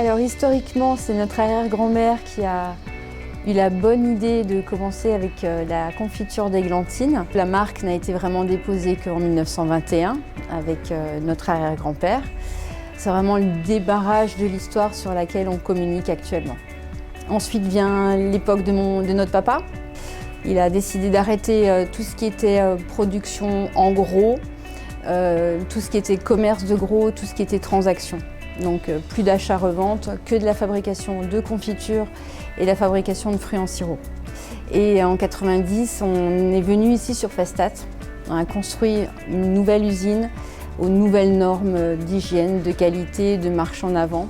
Alors historiquement, c'est notre arrière-grand-mère qui a eu la bonne idée de commencer avec la confiture d'églantine. La marque n'a été vraiment déposée qu'en 1921 avec notre arrière-grand-père. C'est vraiment le débarrage de l'histoire sur laquelle on communique actuellement. Ensuite vient l'époque de notre papa. Il a décidé d'arrêter tout ce qui était production en gros, tout ce qui était commerce de gros, tout ce qui était transaction. Donc plus d'achat-revente, que de la fabrication de confitures et la fabrication de fruits en sirop. Et en 90, on est venu ici sur Festat. On a construit une nouvelle usine aux nouvelles normes d'hygiène, de qualité, de marche en avant.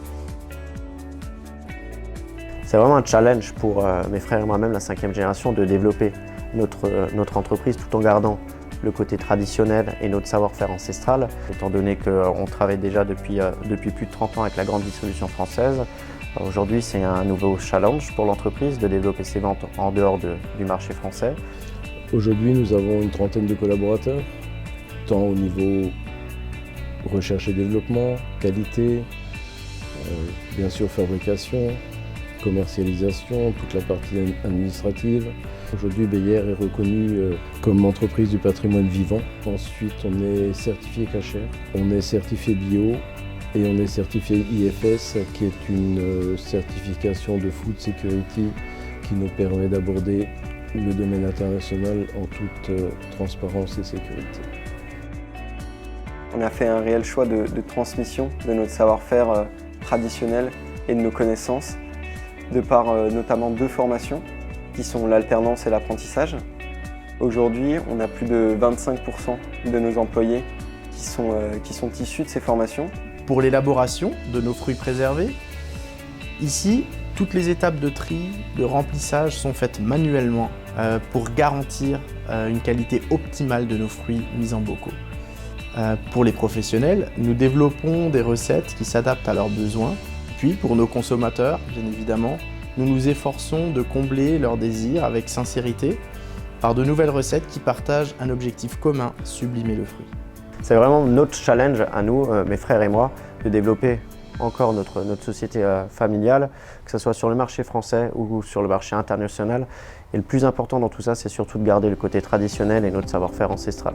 C'est vraiment un challenge pour mes frères et moi-même, la 5e génération, de développer notre entreprise tout en gardant le côté traditionnel et notre savoir-faire ancestral, étant donné qu'on travaille déjà depuis plus de 30 ans avec la grande distribution française. Aujourd'hui, c'est un nouveau challenge pour l'entreprise de développer ses ventes en dehors du marché français. Aujourd'hui, nous avons une trentaine de collaborateurs, tant au niveau recherche et développement, qualité, bien sûr fabrication, commercialisation, toute la partie administrative. Aujourd'hui, Beyer est reconnu comme entreprise du patrimoine vivant. Ensuite, on est certifié cachère, on est certifié bio et on est certifié IFS, qui est une certification de Food Security qui nous permet d'aborder le domaine international en toute transparence et sécurité. On a fait un réel choix de transmission de notre savoir-faire traditionnel et de nos connaissances, de par notamment 2 formations, qui sont l'alternance et l'apprentissage. Aujourd'hui, on a plus de 25% de nos employés qui sont issus de ces formations. Pour l'élaboration de nos fruits préservés, ici, toutes les étapes de tri, de remplissage sont faites manuellement pour garantir une qualité optimale de nos fruits mis en bocaux. Pour les professionnels, nous développons des recettes qui s'adaptent à leurs besoins. Puis, pour nos consommateurs, bien évidemment, nous nous efforçons de combler leurs désirs avec sincérité par de nouvelles recettes qui partagent un objectif commun, sublimer le fruit. C'est vraiment notre challenge à nous, mes frères et moi, de développer encore notre société familiale, que ce soit sur le marché français ou sur le marché international. Et le plus important dans tout ça, c'est surtout de garder le côté traditionnel et notre savoir-faire ancestral.